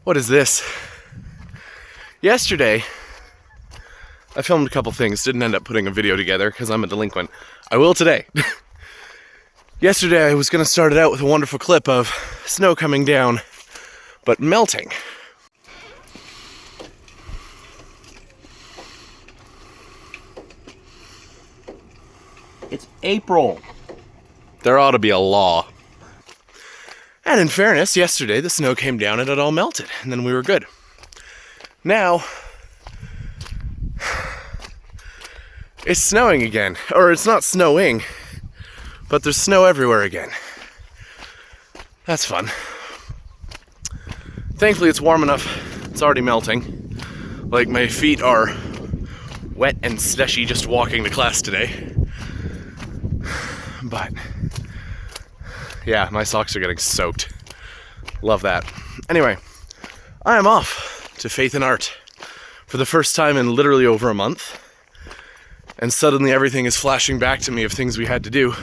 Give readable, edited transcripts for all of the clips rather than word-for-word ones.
What is this? Yesterday, I filmed a couple things, didn't end up putting a video together because I'm a delinquent. I will today. Yesterday, I was going to start it out with a wonderful clip of snow coming down, but melting. It's April. There ought to be a law. And in fairness, yesterday the snow came down and it all melted, and then we were good. Now, it's snowing again. Or it's not snowing, but there's snow everywhere again. That's fun. Thankfully it's warm enough, it's already melting. Like, my feet are wet and slushy just walking to class today. But yeah, my socks are getting soaked. Love that. Anyway, I am off to Faith and Art for the first time in literally over a month. And suddenly everything is flashing back to me of things we had to do.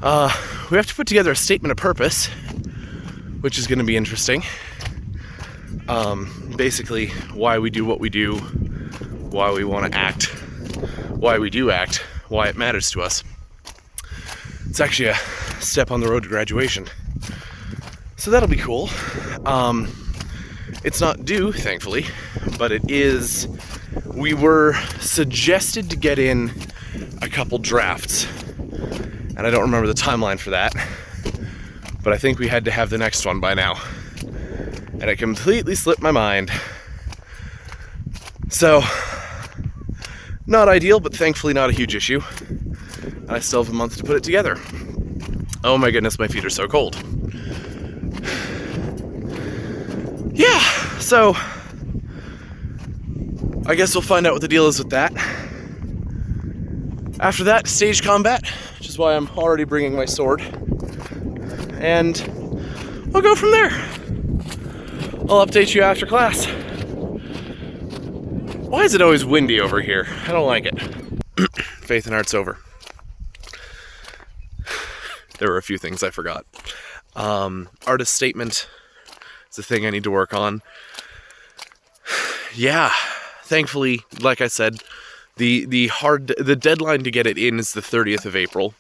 We have to put together a statement of purpose, which is going to be interesting. Basically, why we do what we do, why we want to act, why we do act, why it matters to us. It's actually a step on the road to graduation. So that'll be cool. It's not due, thankfully, but it is. We were suggested to get in a couple drafts, and I don't remember the timeline for that, but I think we had to have the next one by now, and it completely slipped my mind. So, not ideal, but thankfully not a huge issue. And I still have a month to put it together. Oh my goodness, my feet are so cold. Yeah, so I guess we'll find out what the deal is with that. After that, stage combat, which is why I'm already bringing my sword. And we'll go from there. I'll update you after class. Why is it always windy over here? I don't like it. Faith and Art's over. There were a few things I forgot. Artist statement is a thing I need to work on. Yeah, thankfully, like I said, the deadline to get it in is the 30th of April,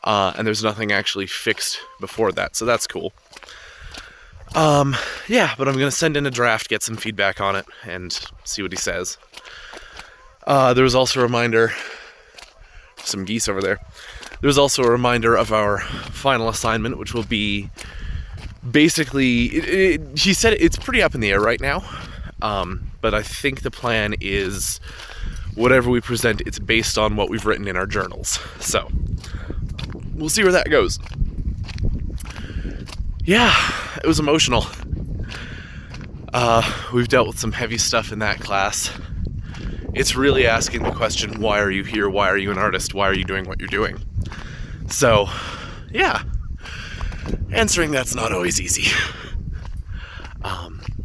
and there's nothing actually fixed before that, so that's cool. Yeah, but I'm gonna send in a draft, get some feedback on it, and see what he says. There was also a reminder, some geese over there. There's also a reminder of our final assignment, which will be basically, he said it's pretty up in the air right now, but I think the plan is whatever we present, it's based on what we've written in our journals. So, we'll see where that goes. Yeah, it was emotional. We've dealt with some heavy stuff in that class. It's really asking the question, why are you here? Why are you an artist? Why are you doing what you're doing? So, yeah, answering that's not always easy.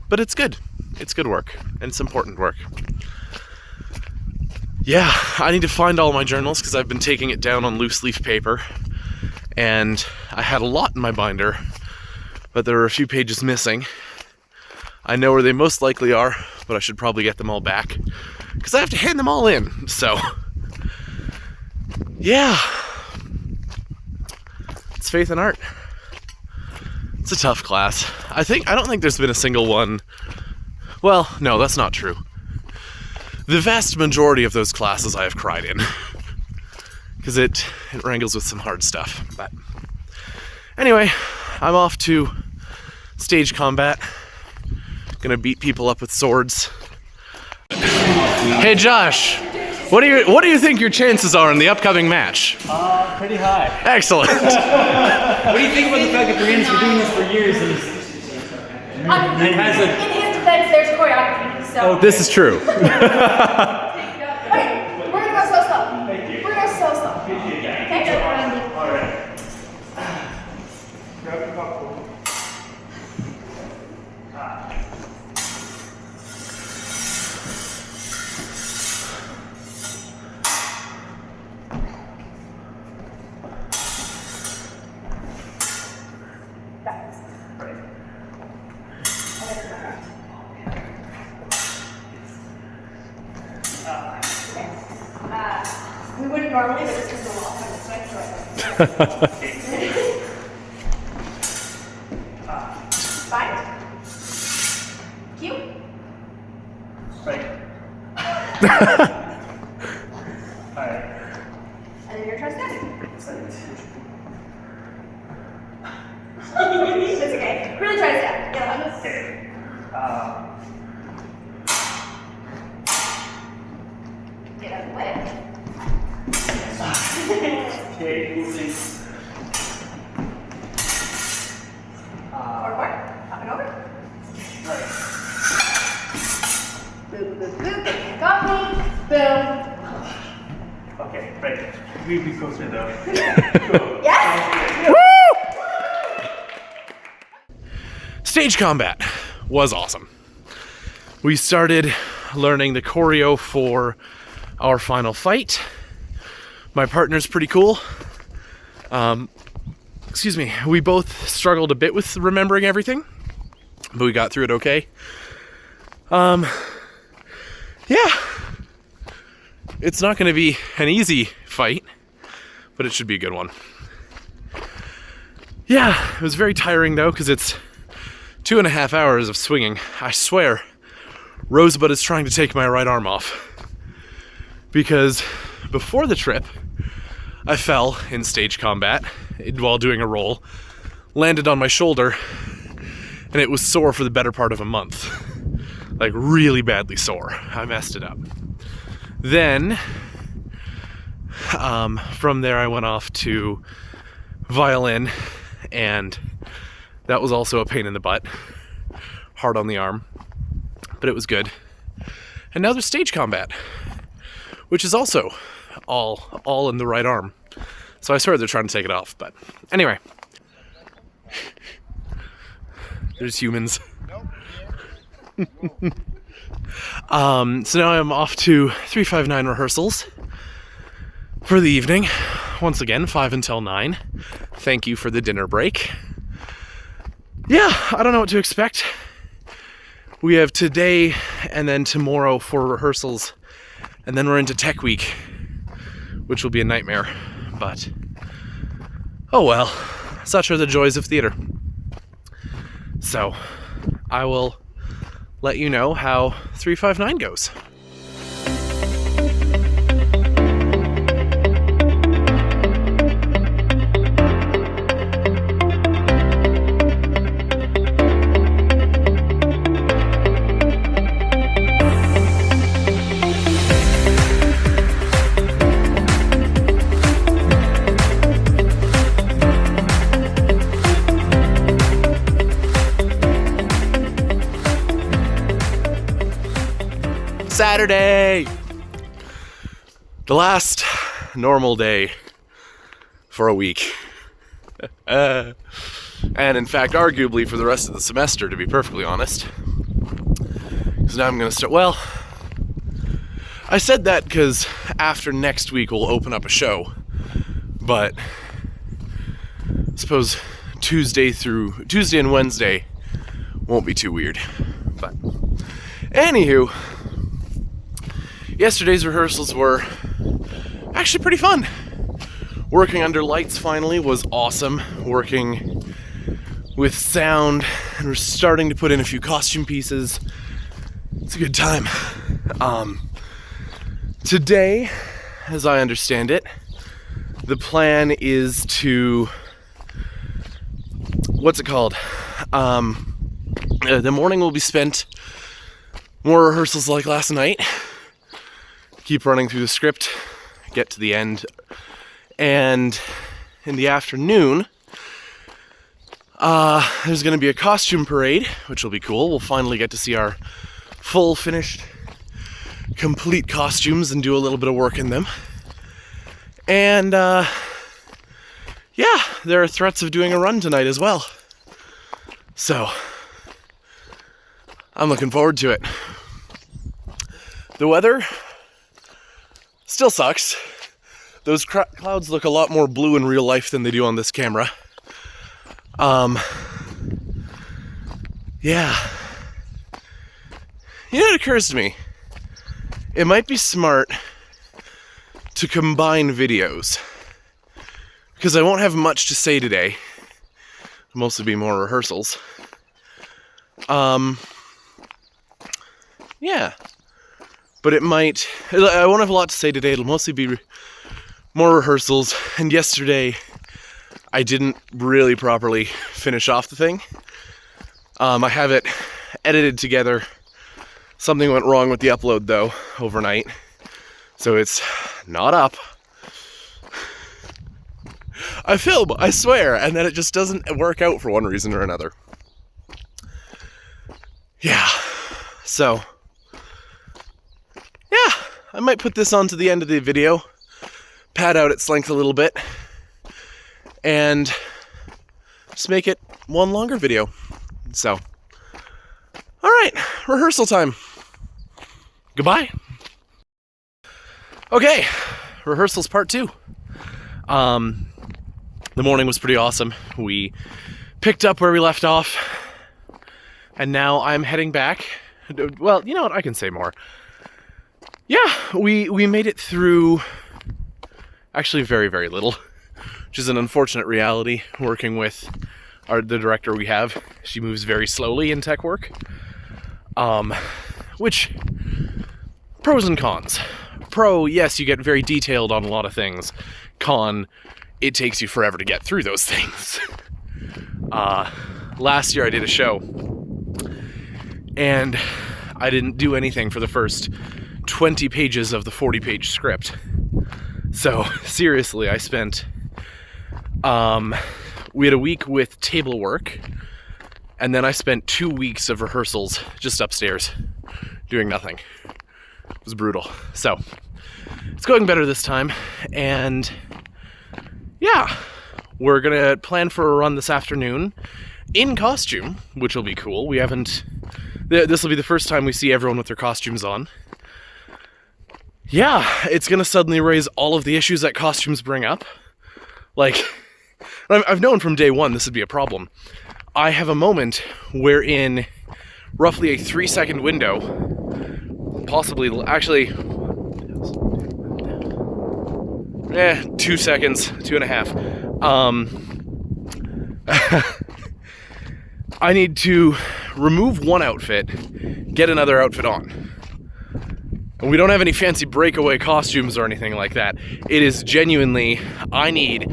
But it's good. It's good work, and it's important work. Yeah, I need to find all my journals because I've been taking it down on loose leaf paper, and I had a lot in my binder, but there were a few pages missing. I know where they most likely are, but I should probably get them all back because I have to hand them all in. So, yeah. It's Faith and Art. It's a tough class. I don't think there's been a single one. Well, no, that's not true. The vast majority of those classes I have cried in. Because it wrangles with some hard stuff. But anyway, I'm off to stage combat. Gonna beat people up with swords. Hey Josh, what do you think your chances are in the upcoming match? Pretty high. Excellent. What do you think about the fact that Brian's been doing this for years and it has a... In his defense, there's choreography, so... This is true. Wait, we're gonna go so slow. We're gonna go so slow. Okay? Alright. Grab your popcorn. We wouldn't normally, but just because the wall comes this way, so Fight. Cue. Right. Alright. And then your turn to It's okay. Really try to stand. Yeah, I'm just... Okay. Get out of the way. Okay, moving. Forward. Up and over. Right. Boop, boop, boop. Got me. Boom. Okay, right. We be closer though. Yes? Stage combat was awesome. We started learning the choreo for our final fight. My partner's pretty cool. Excuse me. We both struggled a bit with remembering everything, but we got through it okay. Yeah. It's not going to be an easy fight, but it should be a good one. Yeah, it was very tiring though, because it's 2.5 hours of swinging. I swear, Rosebud is trying to take my right arm off. Because before the trip, I fell in stage combat while doing a roll, landed on my shoulder, and it was sore for the better part of a month. Like really badly sore. I messed it up. Then, from there I went off to violin, and that was also a pain in the butt. Hard on the arm, but it was good. And now there's stage combat, which is also all in the right arm. So I swear they're trying to take it off, but anyway. There's humans. So now I'm off to 359 rehearsals for the evening. Once again, 5 until 9. Thank you for the dinner break. Yeah, I don't know what to expect. We have today and then tomorrow for rehearsals, and then we're into Tech Week, which will be a nightmare, but oh well, such are the joys of theater. So, I will let you know how 359 goes. Saturday! The last normal day for a week. And in fact, arguably for the rest of the semester, to be perfectly honest. Because now I'm going to start. Well, I said that because after next week we'll open up a show. But I suppose Tuesday and Wednesday won't be too weird. But anywho, yesterday's rehearsals were actually pretty fun. Working under lights finally was awesome. Working with sound, and we're starting to put in a few costume pieces. It's a good time. Today, as I understand it, the plan is to, what's it called? The morning will be spent more rehearsals like last night. Keep running through the script, get to the end, and in the afternoon, there's going to be a costume parade, which will be cool. We'll finally get to see our full, finished, complete costumes and do a little bit of work in them. And, yeah, there are threats of doing a run tonight as well. So, I'm looking forward to it. The weather still sucks. Those clouds look a lot more blue in real life than they do on this camera. Yeah. You know, it occurs to me, it might be smart to combine videos, because I won't have much to say today. It'll mostly be more rehearsals. Yeah. But I won't have a lot to say today. It'll mostly be more rehearsals. And yesterday, I didn't really properly finish off the thing. I have it edited together. Something went wrong with the upload, though, overnight. So it's not up. I film, I swear, and then it just doesn't work out for one reason or another. Yeah. So, yeah, I might put this on to the end of the video, pad out its length a little bit, and just make it one longer video. So, all right, rehearsal time. Goodbye. Okay, rehearsals part 2. The morning was pretty awesome. We picked up where we left off, and now I'm heading back. Well, you know what? I can say more. Yeah, we made it through actually very, very little, which is an unfortunate reality working with the director we have. She moves very slowly in tech work. Which, pros and cons. Pro, yes, you get very detailed on a lot of things. Con, it takes you forever to get through those things. Last year I did a show, and I didn't do anything for the first 20 pages of the 40-page script. So, seriously, I spent, we had a week with table work, and then I spent 2 weeks of rehearsals just upstairs, doing nothing. It was brutal. So, it's going better this time, and yeah, we're gonna plan for a run this afternoon in costume, which will be cool. We haven't, this will be the first time we see everyone with their costumes on. Yeah, it's gonna suddenly raise all of the issues that costumes bring up. Like, I've known from day one this would be a problem. I have a moment wherein roughly a 3-second window, possibly, actually, 2 seconds, 2.5. I need to remove one outfit, get another outfit on. And we don't have any fancy breakaway costumes or anything like that. It is genuinely, I need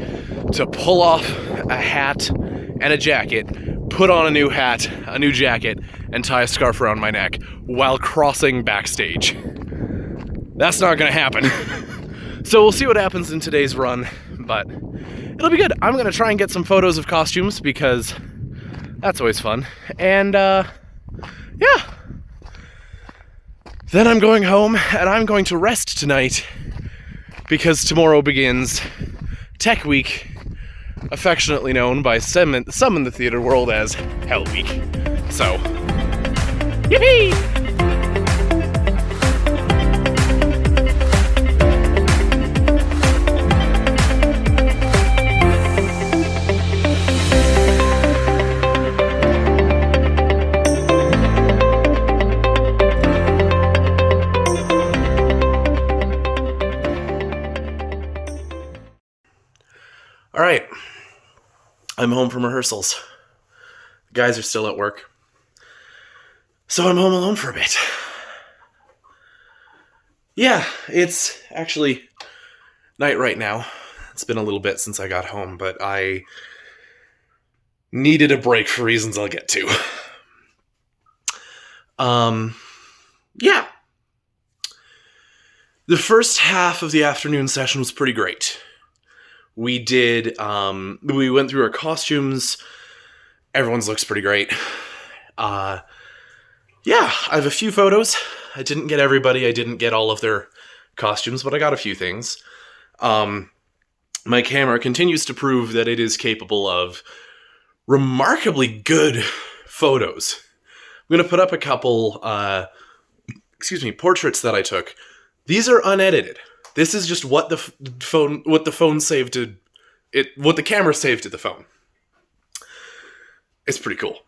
to pull off a hat and a jacket, put on a new hat, a new jacket, and tie a scarf around my neck while crossing backstage. That's not gonna happen. So we'll see what happens in today's run, but it'll be good. I'm gonna try and get some photos of costumes because that's always fun. And yeah. Then I'm going home and I'm going to rest tonight because tomorrow begins Tech Week, affectionately known by some in the theater world as Hell Week. So, yippee! All right, I'm home from rehearsals. The guys are still at work. So I'm home alone for a bit. Yeah, it's actually night right now. It's been a little bit since I got home, but I needed a break for reasons I'll get to. Yeah. The first half of the afternoon session was pretty great. We went through our costumes. Everyone's looks pretty great. Yeah, I have a few photos. I didn't get everybody. I didn't get all of their costumes, but I got a few things. My camera continues to prove that it is capable of remarkably good photos. I'm going to put up a couple, portraits that I took. These are unedited. This is just what the phone saved to it, what the camera saved to the phone. It's pretty cool.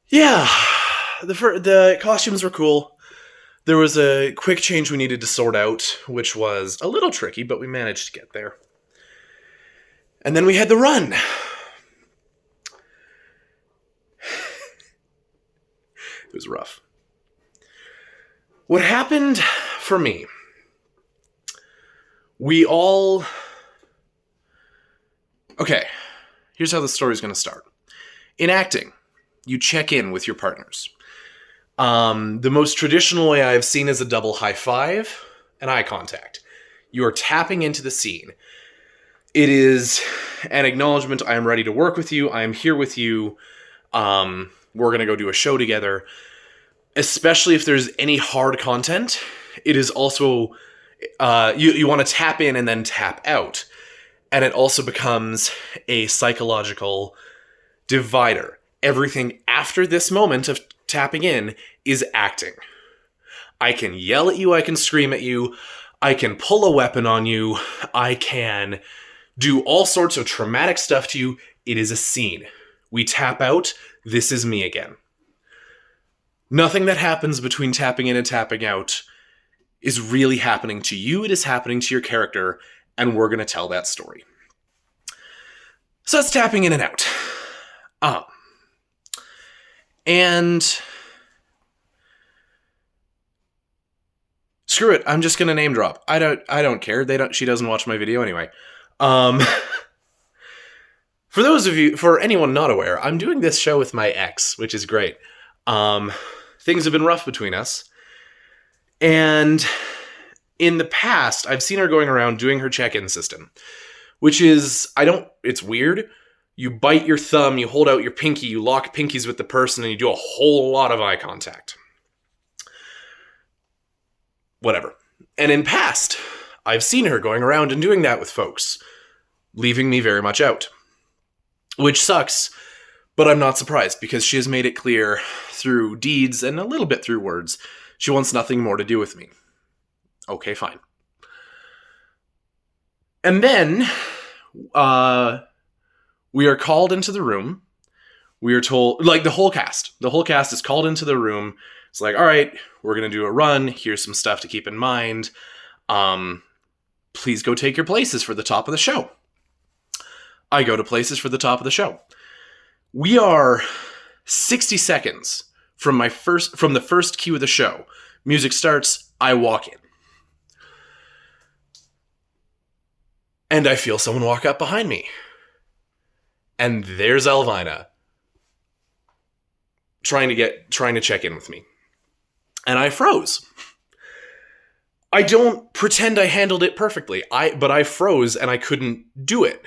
Yeah. the costumes were cool. There was a quick change we needed to sort out, which was a little tricky, but we managed to get there. And then we had the run. It was rough. What happened for me, okay, here's how the story's going to start. In acting, you check in with your partners. The most traditional way I've seen is a double high five and eye contact. You are tapping into the scene. It is an acknowledgement. I am ready to work with you. I am here with you. We're going to go do a show together. Especially if there's any hard content, it is also, you want to tap in and then tap out. And it also becomes a psychological divider. Everything after this moment of tapping in is acting. I can yell at you, I can scream at you, I can pull a weapon on you, I can do all sorts of traumatic stuff to you. It is a scene. We tap out, this is me again. Nothing that happens between tapping in and tapping out is really happening to you. It is happening to your character, and we're going to tell that story. So that's tapping in and out. And screw it, I'm just going to name drop. I don't care. She doesn't watch my video anyway. For anyone not aware, I'm doing this show with my ex, which is great. Things have been rough between us. And in the past, I've seen her going around doing her check-in system, which is, it's weird. You bite your thumb, you hold out your pinky, you lock pinkies with the person, and you do a whole lot of eye contact. Whatever. And in past, I've seen her going around and doing that with folks, leaving me very much out. Which sucks, but I'm not surprised, because she has made it clear through deeds and a little bit through words, she wants nothing more to do with me. Okay, fine. And then, we are called into the room. We are told, like the whole cast is called into the room. It's like, all right, we're going to do a run. Here's some stuff to keep in mind. Please go take your places for the top of the show. I go to places for the top of the show. We are 60 seconds from the first cue of the show. Music starts, I walk in. And I feel someone walk up behind me. And there's Elvina trying to check in with me. And I froze. I don't pretend I handled it perfectly. But I froze and I couldn't do it.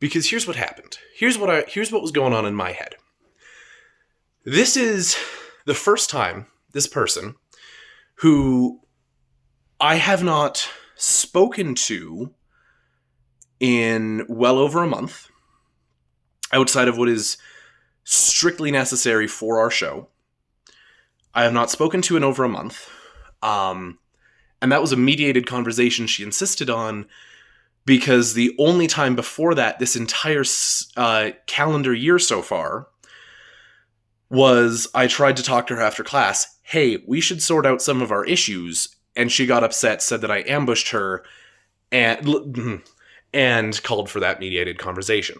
Because here's what happened. Here's what was going on in my head. This is the first time this person, who I have not spoken to in well over a month, outside of what is strictly necessary for our show, I have not spoken to in over a month. And that was a mediated conversation she insisted on, because the only time before that, this entire calendar year so far, was I tried to talk to her after class. Hey, we should sort out some of our issues. And she got upset, said that I ambushed her, and called for that mediated conversation.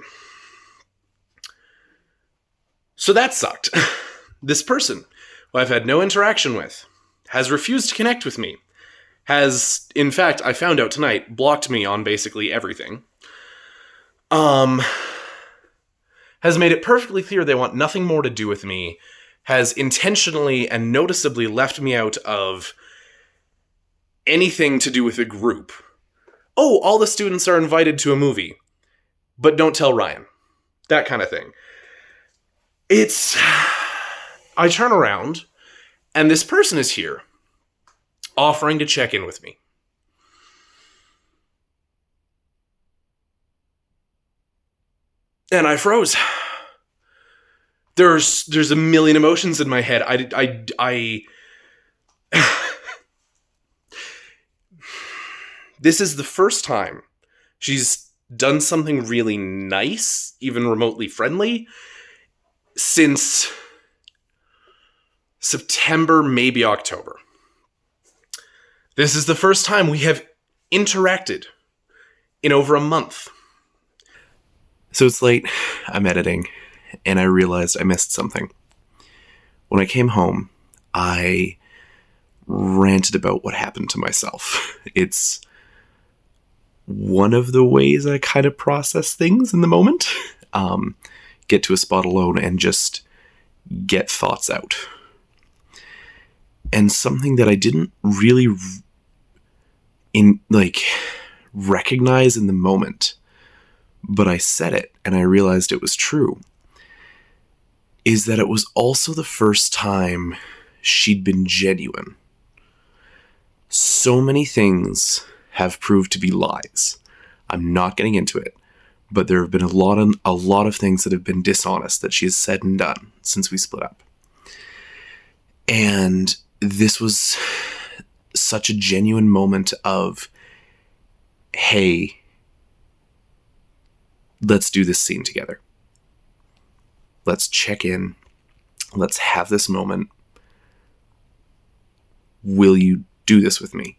So that sucked. This person, who I've had no interaction with, has refused to connect with me. Has, in fact, I found out tonight, blocked me on basically everything. Has made it perfectly clear they want nothing more to do with me. Has intentionally and noticeably left me out of anything to do with a group. Oh, all the students are invited to a movie, but don't tell Ryan. That kind of thing. I turn around, and this person is here, offering to check in with me. And I froze. There's a million emotions in my head. This is the first time she's done something really nice, even remotely friendly, since September, maybe October. This is the first time we have interacted in over a month. So it's late, I'm editing, and I realized I missed something. When I came home, I ranted about what happened to myself. It's one of the ways I kind of process things in the moment. Get to a spot alone and just get thoughts out. And something that I didn't really recognize in the moment, but I said it and I realized it was true, is that it was also the first time she'd been genuine. So many things have proved to be lies. I'm not getting into it, but there have been a lot of things that have been dishonest that she has said and done since we split up. And this was such a genuine moment of, hey, let's do this scene together. Let's check in. Let's have this moment. Will you do this with me?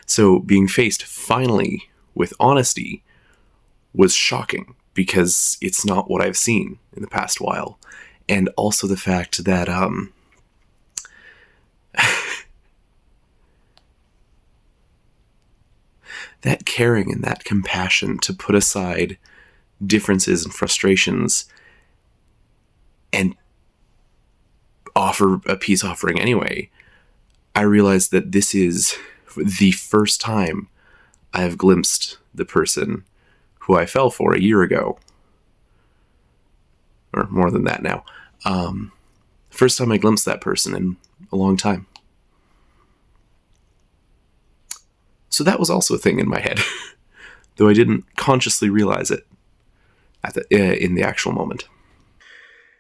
So being faced finally with honesty was shocking because it's not what I've seen in the past while. And also the fact that that caring and that compassion to put aside differences and frustrations and offer a peace offering anyway, I realized that this is the first time I have glimpsed the person who I fell for a year ago. Or more than that now. First time I glimpsed that person in a long time. So that was also a thing in my head, though I didn't consciously realize it in the actual moment.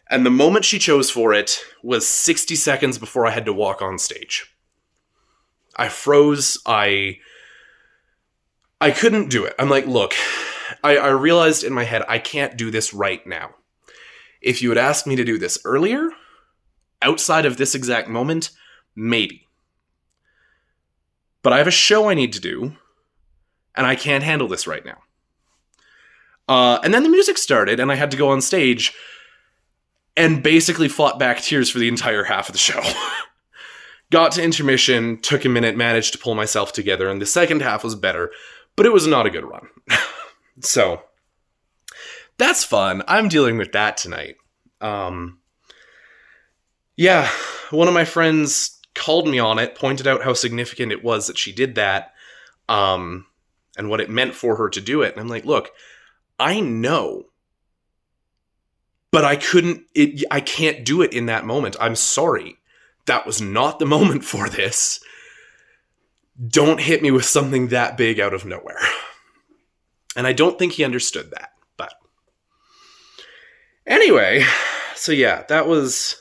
And the moment she chose for it was 60 seconds before I had to walk on stage. I froze. I couldn't do it. I'm like, look, I realized in my head, I can't do this right now. If you had asked me to do this earlier, outside of this exact moment, maybe. But I have a show I need to do, and I can't handle this right now. And then the music started, and I had to go on stage and basically fought back tears for the entire half of the show. Got to intermission, took a minute, managed to pull myself together, and the second half was better, but it was not a good run. So, that's fun. I'm dealing with that tonight. Yeah, one of my friends called me on it, pointed out how significant it was that she did that, and what it meant for her to do it. And I'm like, look, I know, but I can't do it in that moment. I'm sorry. That was not the moment for this. Don't hit me with something that big out of nowhere. And I don't think he understood that, but anyway, so yeah, it was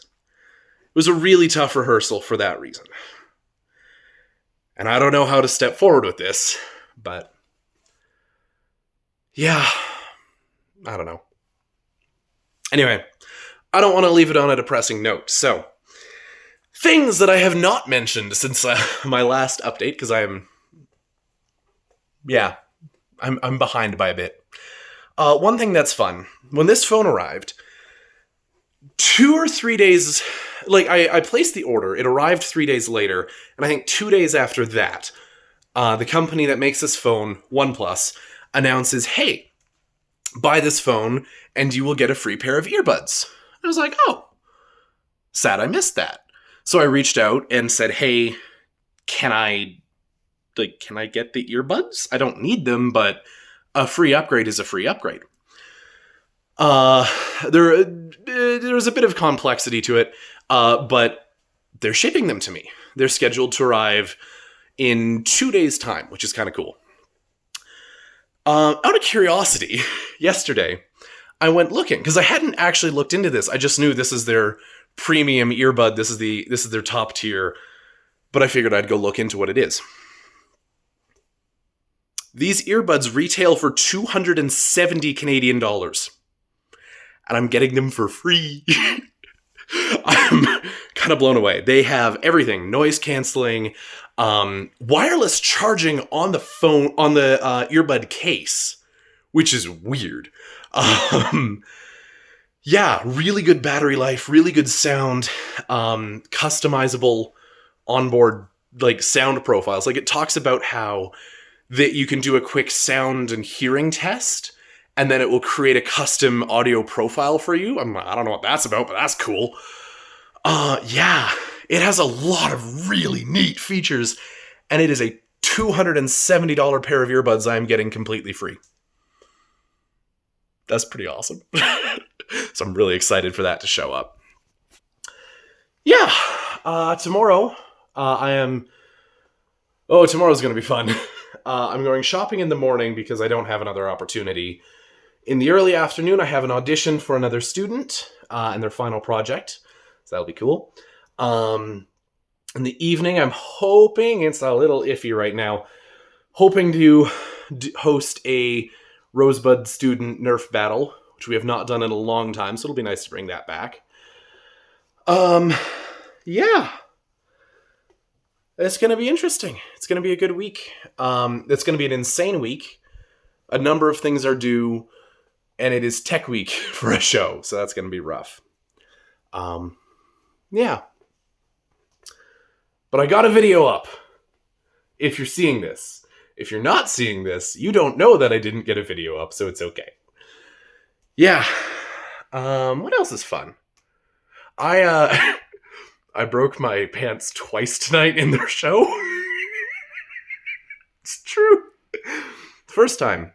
a really tough rehearsal for that reason. And I don't know how to step forward with this, but yeah, I don't know. Anyway, I don't want to leave it on a depressing note, so things that I have not mentioned since my last update, because I'm behind by a bit. One thing that's fun, when this phone arrived, 2 or 3 days, I placed the order, it arrived 3 days later, and I think 2 days after that, the company that makes this phone, OnePlus, announces, hey, buy this phone and you will get a free pair of earbuds. I was like, oh, sad I missed that. So I reached out and said, hey, can I get the earbuds? I don't need them, but a free upgrade is a free upgrade. There's a bit of complexity to it, but they're shipping them to me. They're scheduled to arrive in 2 days' time, which is kind of cool. Out of curiosity, yesterday, I went looking, because I hadn't actually looked into this. I just knew this is their premium earbud, this is their top tier, but I figured I'd go look into what it is. These earbuds retail for $270 Canadian. and I'm getting them for free. I'm kind of blown away. They have everything: noise canceling, wireless charging on the phone, on the earbud case, which is weird. Yeah, really good battery life, really good sound, customizable onboard like sound profiles. Like, it talks about how that you can do a quick sound and hearing test, and then it will create a custom audio profile for you. I don't know what that's about, but that's cool. Yeah, it has a lot of really neat features, and it is a $270 pair of earbuds I'm getting completely free. That's pretty awesome. So I'm really excited for that to show up. Yeah, tomorrow tomorrow's going to be fun. I'm going shopping in the morning because I don't have another opportunity. In the early afternoon, I have an audition for another student and their final project. So that'll be cool. In the evening, I'm hoping, it's a little iffy right now, hoping to host a Rosebud student Nerf battle, which we have not done in a long time, so it'll be nice to bring that back. Yeah. It's going to be interesting. It's going to be a good week. It's going to be an insane week. A number of things are due, and it is tech week for a show, so that's going to be rough. Yeah. But I got a video up, if you're seeing this. If you're not seeing this, you don't know that I didn't get a video up, so it's okay. Yeah. What else is fun? I broke my pants twice tonight in their show. It's true. First time,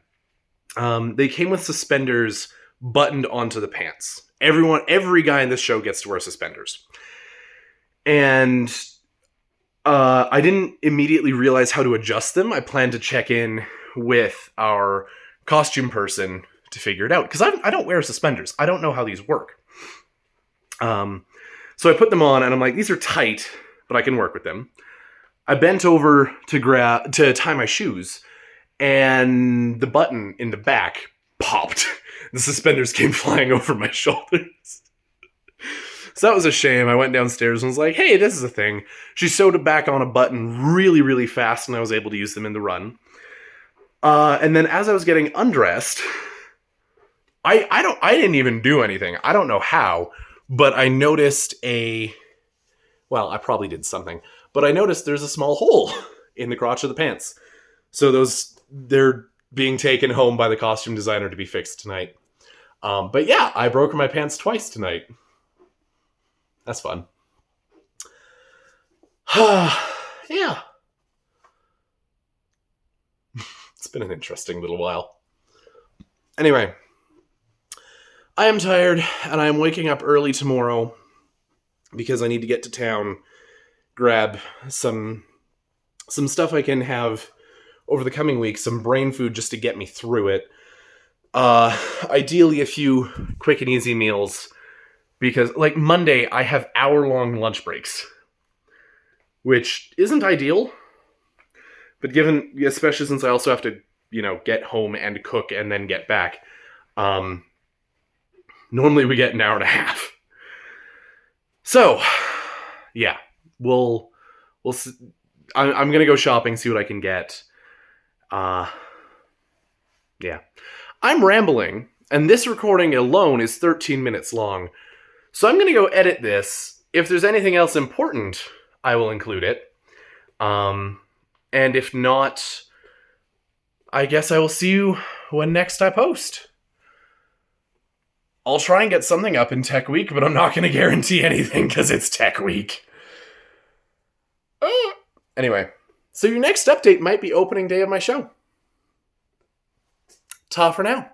they came with suspenders buttoned onto the pants. Every guy in this show gets to wear suspenders. And I didn't immediately realize how to adjust them. I planned to check in with our costume person to figure it out, because I don't wear suspenders. I don't know how these work. So I put them on, and I'm like, these are tight, but I can work with them. I bent over to tie my shoes, and the button in the back popped. The suspenders came flying over my shoulders. So that was a shame. I went downstairs and was like, hey, this is a thing. She sewed it back on a button really, really fast, and I was able to use them in the run. And then as I was getting undressed, I didn't even do anything. I don't know how, but I noticed I probably did something, but I noticed there's a small hole in the crotch of the pants. So they're being taken home by the costume designer to be fixed tonight. But yeah, I broke my pants twice tonight. That's fun. Yeah. It's been an interesting little while. Anyway, I am tired, and I am waking up early tomorrow because I need to get to town, grab some stuff I can have over the coming week, some brain food just to get me through it. Ideally, a few quick and easy meals, because like Monday, I have hour-long lunch breaks, which isn't ideal, but especially since I also have to, get home and cook and then get back, normally we get an hour and a half. So, yeah, we'll see. I'm gonna go shopping, see what I can get. Yeah. I'm rambling, and this recording alone is 13 minutes long. So I'm gonna go edit this. If there's anything else important, I will include it. And if not, I guess I will see you when next I post. I'll try and get something up in Tech Week, but I'm not going to guarantee anything because it's Tech Week. Anyway, so your next update might be opening day of my show. Ta for now.